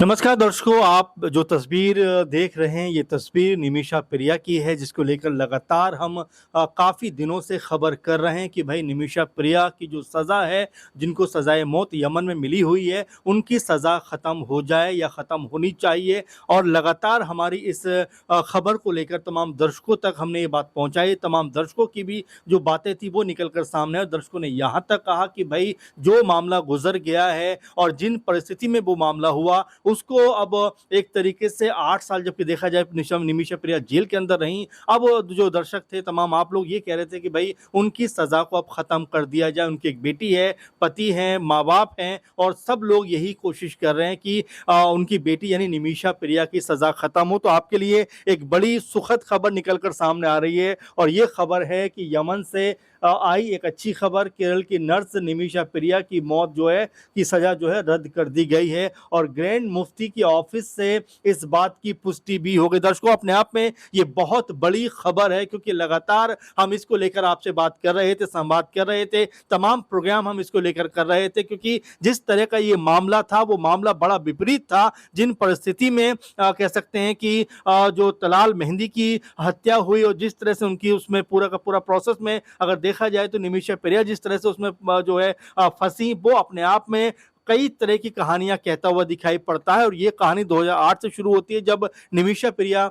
नमस्कार दर्शकों, आप जो तस्वीर देख रहे हैं ये तस्वीर निमिषा प्रिया की है, जिसको लेकर लगातार हम काफ़ी दिनों से खबर कर रहे हैं कि भाई निमिषा प्रिया की जो सज़ा है, जिनको सज़ाए मौत यमन में मिली हुई है, उनकी सज़ा ख़त्म हो जाए या ख़त्म होनी चाहिए। और लगातार हमारी इस खबर को लेकर तमाम दर्शकों तक हमने ये बात पहुँचाई। तमाम दर्शकों की भी जो बातें थी वो निकल कर सामने आई और दर्शकों ने यहाँ तक कहा कि भाई जो मामला गुजर गया है और जिन परिस्थिति में वो मामला हुआ उसको अब एक तरीके से 8 साल जबकि देखा जाए निमिषा प्रिया जेल के अंदर रहीं। अब जो दर्शक थे तमाम आप लोग ये कह रहे थे कि भाई उनकी सज़ा को अब ख़त्म कर दिया जाए। उनकी एक बेटी है, पति हैं, माँ-बाप हैं और सब लोग यही कोशिश कर रहे हैं कि उनकी बेटी यानी निमिषा प्रिया की सज़ा ख़त्म हो। तो आपके लिए एक बड़ी सुखद खबर निकल कर सामने आ रही है और ये खबर है कि यमन से आई एक अच्छी खबर। केरल की नर्स निमिषा प्रिया की मौत जो है की सज़ा जो है रद्द कर दी गई है और ग्रैंड मुफ्ती की ऑफिस से इस बात की पुष्टि भी हो गई। दर्शकों, अपने आप में ये बहुत बड़ी खबर है क्योंकि लगातार हम इसको लेकर आपसे बात कर रहे थे, संवाद कर रहे थे, तमाम प्रोग्राम हम इसको लेकर कर रहे थे क्योंकि जिस तरह का ये मामला था वो मामला बड़ा विपरीत था। जिन परिस्थिति में कह सकते हैं कि जो तलाल मेहंदी की हत्या हुई और जिस तरह से उनकी उसमें पूरा का पूरा प्रोसेस में अगर देखा जाए तो निमिषा प्रिया जिस तरह से उसमें जो है फंसी, वो अपने आप में कई तरह की कहानियां कहता हुआ दिखाई पड़ता है। और ये कहानी 2008 से शुरू होती है जब निमिषा प्रिया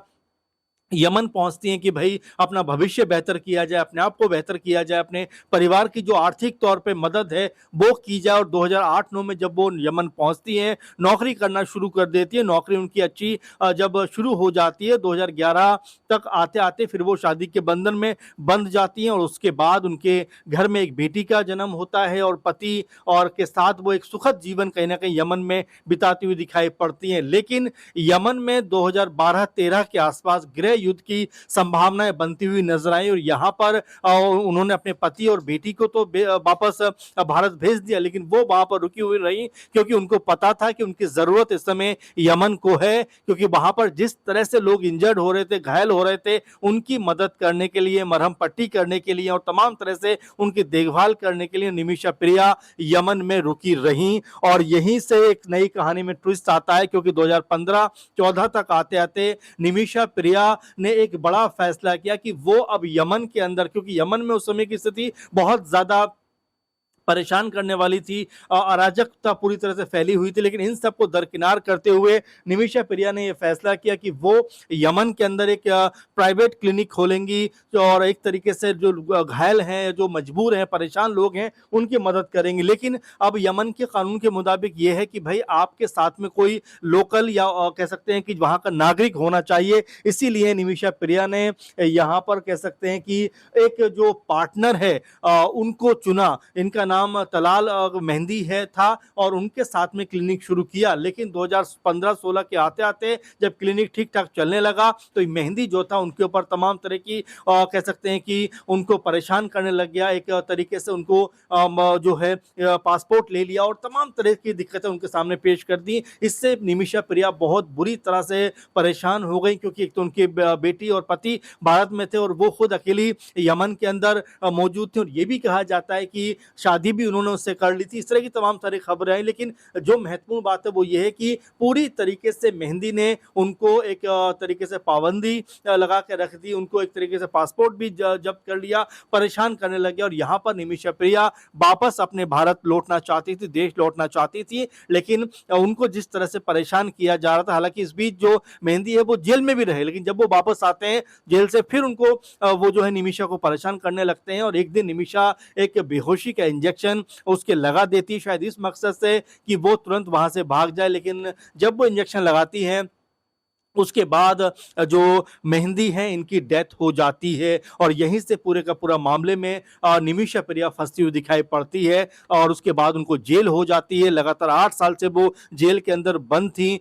यमन पहुंचती हैं कि भाई अपना भविष्य बेहतर किया जाए, अपने आप को बेहतर किया जाए, अपने परिवार की जो आर्थिक तौर पे मदद है वो की जाए। और 2008-9 में जब वो यमन पहुंचती हैं, नौकरी करना शुरू कर देती है, नौकरी उनकी अच्छी जब शुरू हो जाती है 2011 तक आते-आते फिर वो शादी के बंधन में बंध जाती हैं और उसके बाद उनके घर में एक बेटी का जन्म होता है और पति और के साथ वो एक सुखद जीवन कहीं न कहीं यमन में बिताती हुई दिखाई पड़ती हैं। लेकिन यमन में 2012-13 के आसपास गृह युद्ध की संभावनाएं बनती हुई नजर आई और यहाँ पर उन्होंने अपने पति और बेटी को तो वापस भारत भेज दिया, लेकिन वो वहां पर रुकी हुई रही क्योंकि उनको पता था कि उनकी जरूरत इस समय यमन को है। क्योंकि वहां पर जिस तरह से लोग इंजर्ड हो रहे थे, घायल हो रहे थे, उनकी मदद करने के लिए, मरहम पट्टी करने के लिए और तमाम तरह से उनकी देखभाल करने के लिए निमिषा प्रिया यमन में रुकी रही। और यहीं से एक नई कहानी में ट्विस्ट आता है क्योंकि 2015-14 तक आते आते निमिषा प्रिया ने एक बड़ा फैसला किया कि वो अब यमन के अंदर, क्योंकि यमन में उस समय की स्थिति बहुत ज्यादा परेशान करने वाली थी, अराजकता पूरी तरह से फैली हुई थी, लेकिन इन सबको दरकिनार करते हुए निमिषा प्रिया ने यह फैसला किया कि वो यमन के अंदर एक प्राइवेट क्लिनिक खोलेंगी और एक तरीके से जो घायल हैं, जो मजबूर हैं, परेशान लोग हैं, उनकी मदद करेंगी। लेकिन अब यमन के कानून के मुताबिक ये है कि भाई आपके साथ में कोई लोकल या कह सकते हैं कि वहाँ का नागरिक होना चाहिए। इसीलिए निमिषा प्रिया ने यहाँ पर कह सकते हैं कि एक जो पार्टनर है उनको चुना। इनका नाम तलाल मेहंदी है था और उनके साथ में क्लिनिक शुरू किया। लेकिन 2015-16 के आते आते जब क्लिनिक ठीक ठाक चलने लगा तो मेहंदी जो था उनके ऊपर तमाम तरह की कह सकते हैं कि उनको परेशान करने लग गया। एक तरीके से उनको जो है पासपोर्ट ले लिया और तमाम तरह की दिक्कतें उनके सामने पेश कर दी। इससे निमिषा प्रिया बहुत बुरी तरह से परेशान हो गई क्योंकि एक तो उनकी बेटी और पति भारत में थे और वो खुद अकेली यमन के अंदर मौजूद थे। और ये भी कहा जाता है कि शादी भी उन्होंने उससे कर ली थी। इस तरह की तमाम सारी खबरें आई, लेकिन जो महत्वपूर्ण बात है वो ये है कि पूरी तरीके से मेहंदी ने उनको एक तरीके से पाबंदी लगा के रख दी, उनको एक तरीके से पासपोर्ट भी जब्त कर लिया, परेशान करने लगे। और यहाँ पर निमिषा प्रिया वापस अपने भारत लौटना चाहती थी, देश लौटना चाहती थी, लेकिन उनको जिस तरह से परेशान किया जा रहा था, हालांकि इस बीच जो मेहंदी है वो जेल में भी रहे, लेकिन जब वो वापस आते हैं जेल से फिर उनको वो जो है निमिषा को परेशान करने लगते हैं। और एक दिन निमिषा एक बेहोशी का इंजेक्शन उसके लगा देती है, शायद इस मकसद से कि वो तुरंत वहां से भाग जाए। लेकिन जब वो इंजेक्शन लगाती है उसके बाद जो मेहंदी है इनकी डेथ हो जाती है और यहीं से पूरे का पूरा मामले में निमिषा प्रिया फंसती हुई दिखाई पड़ती है और उसके बाद उनको जेल हो जाती है। लगातार 8 साल से वो जेल के अंदर बंद थी।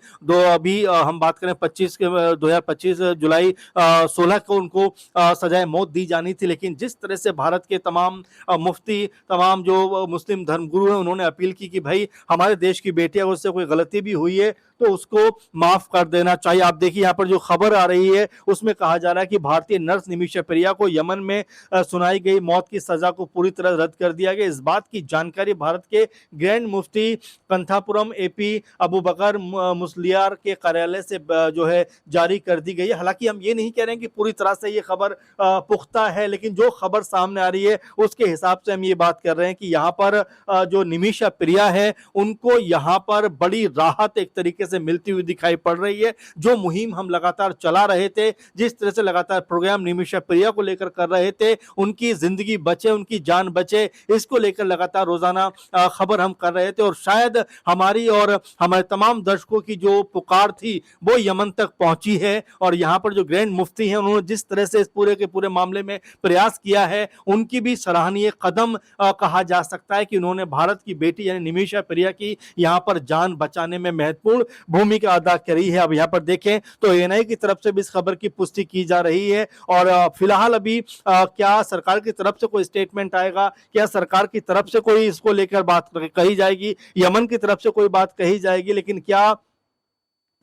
अभी हम बात करें 2025 जुलाई 16 को उनको सजाए मौत दी जानी थी, लेकिन जिस तरह से भारत के तमाम मुफ्ती, तमाम जो मुस्लिम धर्मगुरु हैं, उन्होंने अपील की कि भाई हमारे देश की बेटियां, उससे कोई गलती भी हुई है तो उसको माफ कर देना चाहिए। आप देखिए यहाँ पर जो खबर आ रही है उसमें कहा जा रहा है कि भारतीय नर्स निमिषा प्रिया को यमन में सुनाई गई मौत की सजा को पूरी तरह रद्द कर दिया गया। इस बात की जानकारी भारत के ग्रैंड मुफ्ती कंथापुरम एपी अबू बकर मुसलियार के कार्यालय से जो है जारी कर दी गई है। हालांकि हम ये नहीं कह रहे हैं कि पूरी तरह से ये खबर पुख्ता है, लेकिन जो खबर सामने आ रही है उसके हिसाब से हम ये बात कर रहे हैं कि यहाँ पर जो निमिषा प्रिया है उनको यहाँ पर बड़ी राहत एक तरीके से मिलती हुई दिखाई पड़ रही है। जो मुहिम हम लगातार चला रहे थे, जिस तरह से लगातार प्रोग्राम निमिषा प्रिया को लेकर कर रहे थे, उनकी जिंदगी बचे, उनकी जान बचे, इसको लेकर लगातार रोजाना खबर हम कर रहे थे और शायद हमारी और हमारे तमाम दर्शकों की जो पुकार थी वो यमन तक पहुंची है। और यहाँ पर जो ग्रैंड मुफ्ती हैं उन्होंने जिस तरह से इस पूरे के पूरे मामले में प्रयास किया है, उनकी भी सराहनीय कदम कहा जा सकता है कि उन्होंने भारत की बेटी यानी निमिषा प्रिया की यहाँ पर जान बचाने में महत्वपूर्ण भूमिका अदा करी है। अब यहाँ पर देखें तो एएनआई की तरफ से भी इस खबर की पुष्टि की जा रही है और फिलहाल अभी क्या सरकार की तरफ से कोई स्टेटमेंट आएगा, क्या सरकार की तरफ से कोई इसको लेकर बात कही जाएगी, यमन की तरफ से कोई बात कही जाएगी, लेकिन क्या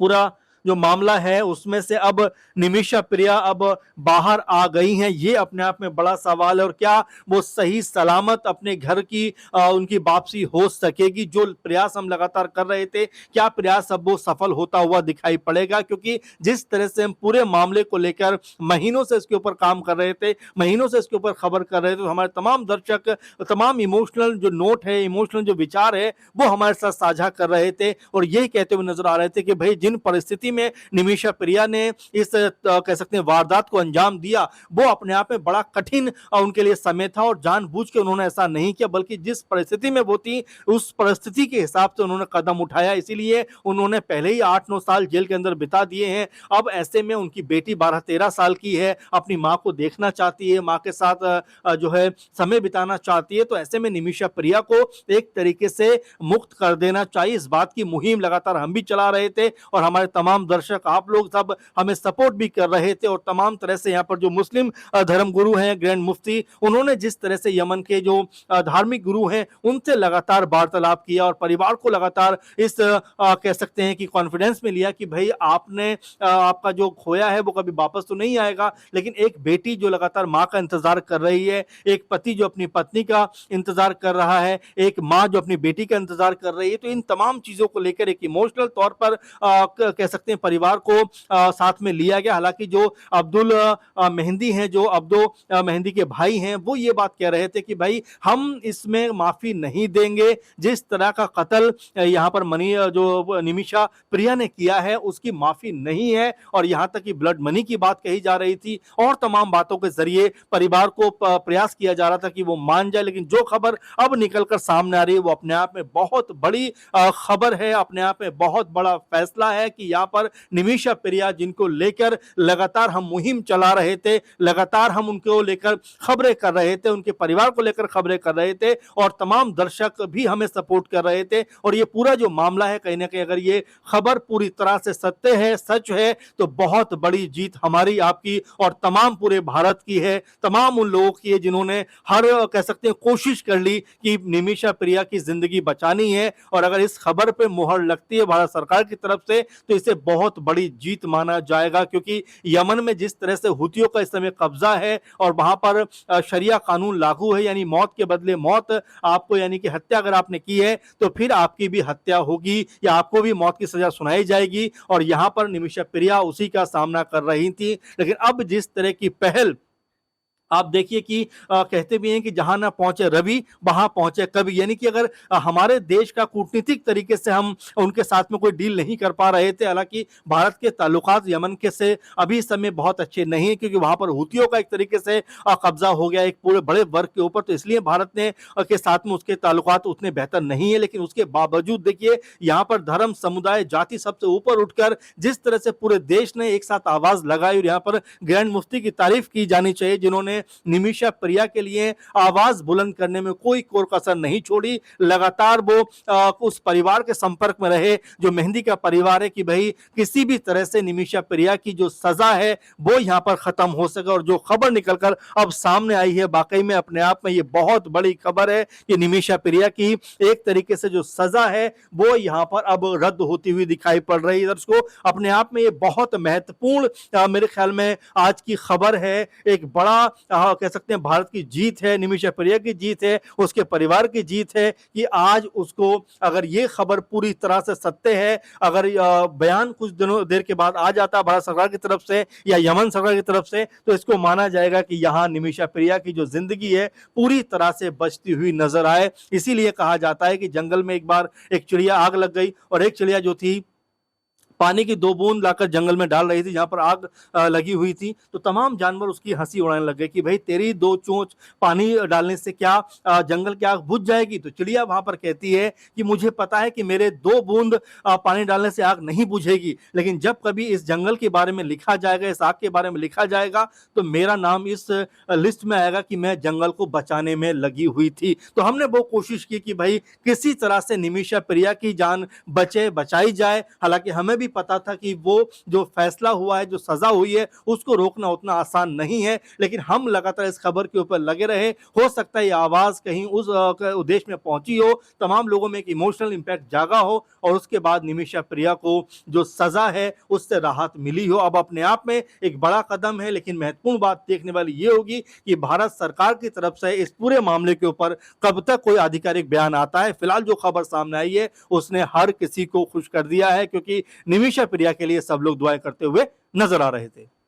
पूरा जो मामला है उसमें से अब निमिषा प्रिया अब बाहर आ गई हैं, ये अपने आप में बड़ा सवाल है। और क्या वो सही सलामत अपने घर की उनकी वापसी हो सकेगी? जो प्रयास हम लगातार कर रहे थे, क्या प्रयास अब वो सफल होता हुआ दिखाई पड़ेगा? क्योंकि जिस तरह से हम पूरे मामले को लेकर महीनों से इसके ऊपर काम कर रहे थे, महीनों से इसके ऊपर खबर कर रहे थे, तो हमारे तमाम दर्शक तमाम इमोशनल जो नोट है, इमोशनल जो विचार है, वो हमारे साथ साझा कर रहे थे और यही कहते हुए नजर आ रहे थे कि भाई जिन परिस्थिति में निमिषा प्रिया ने इस कह सकते हैं वारदात को अंजाम दिया, वो अपने आप में बड़ा कठिन उनके लिए समय था और जानबूझ के उन्होंने ऐसा नहीं किया, बल्कि जिस परिस्थिति में वो थी उस परिस्थिति के हिसाब से उन्होंने कदम उठाया। इसीलिए उन्होंने पहले ही 8-9 साल जेल के अंदर बिता दिए हैं। अब ऐसे में उनकी बेटी 12-13 साल की है, अपनी माँ को देखना चाहती है, माँ के साथ जो है समय बिताना चाहती है, तो ऐसे में निमिषा प्रिया को एक तरीके से मुक्त कर देना चाहिए। इस बात की मुहिम लगातार हम भी चला रहे थे और हमारे तमाम दर्शक, आप लोग सब हमें सपोर्ट भी कर रहे थे और तमाम तरह से यहाँ पर जो मुस्लिम धर्म गुरु हैं ग्रैंड मुफ्ती, उन्होंने जिस तरह से यमन के जो धार्मिक गुरु हैं उनसे लगातार वार्तालाप किया और परिवार को लगातार इस कह सकते हैं कि कॉन्फिडेंस में लिया कि भाई आपने आपका जो खोया है वो कभी वापस तो नहीं आएगा, लेकिन एक बेटी जो लगातार माँ का इंतजार कर रही है, एक पति जो अपनी पत्नी का इंतजार कर रहा है, एक माँ जो अपनी बेटी का इंतजार कर रही है, तो इन तमाम चीजों को लेकर एक इमोशनल तौर पर कह सकते हैं परिवार को साथ में लिया गया। हालांकि जो अब्दुल मेहंदी हैं, जो अब्दो मेहंदी के भाई हैं, वो ये बात कह रहे थे कि भाई हम इसमें माफी नहीं देंगे, जिस तरह का कत्ल यहाँ पर जो निमिषा प्रिया ने किया है उसकी माफी नहीं है। और यहाँ तक कि ब्लड मनी की बात कही जा रही थी और तमाम बातों के जरिए परिवार को प्रयास किया जा रहा था कि वो मान जाए, लेकिन जो खबर अब निकलकर सामने आ रही है वो अपने आप में बहुत बड़ी खबर है, अपने आप में बहुत बड़ा फैसला है कि यहाँ पर निमिषा प्रिया जिनको लेकर लगातार हम मुहिम चला रहे थे, लगातार हम उनको लेकर खबरें कर रहे थे, उनके परिवार को लेकर खबरें कर रहे थे और तमाम दर्शक भी हमें सपोर्ट कर रहे थे। और ये पूरा जो मामला है कहीं ना कहीं अगर ये खबर पूरी तरह से सत्य है, सच है, तो बहुत बड़ी जीत हमारी, आपकी और तमाम पूरे भारत की है, तमाम उन लोगों की है जिन्होंने हर कह सकते हैं कोशिश कर ली कि निमिषा प्रिया की जिंदगी बचानी है। और अगर इस खबर पे मुहर लगती है भारत सरकार की तरफ से तो इसे बहुत बड़ी जीत माना जाएगा, क्योंकि यमन में जिस तरह से हुतियों का इस समय कब्जा है और वहां पर शरिया कानून लागू है, यानी मौत के बदले मौत, आपको यानी कि हत्या अगर आपने की है तो फिर आपकी भी हत्या होगी या आपको भी मौत की सजा सुनाई जाएगी। और यहां पर निमिषा प्रिया उसी का सामना कर रही थी। लेकिन अब जिस तरह की पहल आप देखिए कि कहते भी हैं कि जहां ना पहुंचे रवि वहां पहुंचे कवि, यानी कि अगर हमारे देश का कूटनीतिक तरीके से हम उनके साथ में कोई डील नहीं कर पा रहे थे, हालांकि भारत के ताल्लुकात यमन के से अभी समय बहुत अच्छे नहीं है क्योंकि वहां पर हुतियों का एक तरीके से कब्जा हो गया एक पूरे बड़े वर्ग के ऊपर, तो इसलिए भारत ने के साथ में उसके ताल्लुकात उतने बेहतर नहीं है। लेकिन उसके बावजूद देखिए यहाँ पर धर्म, समुदाय, जाति सबसे ऊपर उठकर जिस तरह से पूरे देश ने एक साथ आवाज लगाई और यहाँ पर ग्रैंड मुफ्ती की तारीफ की जानी चाहिए जिन्होंने में निमिषा प्रिया के लिए आवाज बुलंद करने में कोई कोर कसर नहीं छोड़ी। लगातार वो उस परिवार के संपर्क में रहे जो मेहंदी का परिवार है कि भाई किसी भी तरह से निमिषा प्रिया की जो सजा है वो यहाँ पर खत्म हो सके। और जो खबर निकलकर अब सामने आई है वाकई में अपने आप में ये बहुत बड़ी खबर है कि निमिषा प्रिया की एक तरीके से जो सजा है वो यहाँ पर अब रद्द होती हुई दिखाई पड़ रही है। दर्शकों, अपने आप में ये बहुत महत्वपूर्ण मेरे ख्याल में आज की खबर है। एक बड़ा कह सकते हैं भारत की जीत है, निमिषा प्रिया की जीत है, उसके परिवार की जीत है कि आज उसको अगर ये खबर पूरी तरह से सत्य है, अगर बयान कुछ दिनों देर के बाद आ जाता भारत सरकार की तरफ से या यमन सरकार की तरफ से, तो इसको माना जाएगा कि यहाँ निमिषा प्रिया की जो जिंदगी है पूरी तरह से बचती हुई नजर आए। इसीलिए कहा जाता है कि जंगल में एक बार एक चिड़िया आग लग गई और एक चिड़िया जो थी पानी की 2 बूंद लाकर जंगल में डाल रही थी जहां पर आग लगी हुई थी, तो तमाम जानवर उसकी हंसी उड़ाने लग गए कि भाई तेरी 2 चोंच पानी डालने से क्या जंगल की आग बुझ जाएगी। तो चिड़िया वहां पर कहती है कि मुझे पता है कि मेरे 2 बूंद पानी डालने से आग नहीं बुझेगी, लेकिन जब कभी इस जंगल के बारे में लिखा जाएगा, इस आग के बारे में लिखा जाएगा, तो मेरा नाम इस लिस्ट में आएगा कि मैं जंगल को बचाने में लगी हुई थी। तो हमने वो कोशिश की कि भाई किसी तरह से निमिषा प्रिया की जान बचाई जाए। हालांकि हमें भी पता था कि वो जो फैसला हुआ है, जो सजा हुई है, उसको रोकना उतना आसान नहीं है, लेकिन हम लगातार इस खबर के ऊपर लगे रहे। हो सकता है ये आवाज कहीं उस देश में पहुंची हो, तमाम लोगों में एक इमोशनल इंपैक्ट जागा हो और उसके बाद निमिषा प्रिया को जो सजा है उससे राहत मिली हो। अब अपने आप में एक बड़ा कदम है, लेकिन महत्वपूर्ण बात देखने वाली ये होगी कि भारत सरकार की तरफ से इस पूरे मामले के ऊपर कब तक कोई आधिकारिक बयान आता है। फिलहाल जो खबर सामने आई है उसने हर किसी को खुश कर दिया है, क्योंकि निमिषा प्रिया के लिए सब लोग दुआएं करते हुए नजर आ रहे थे।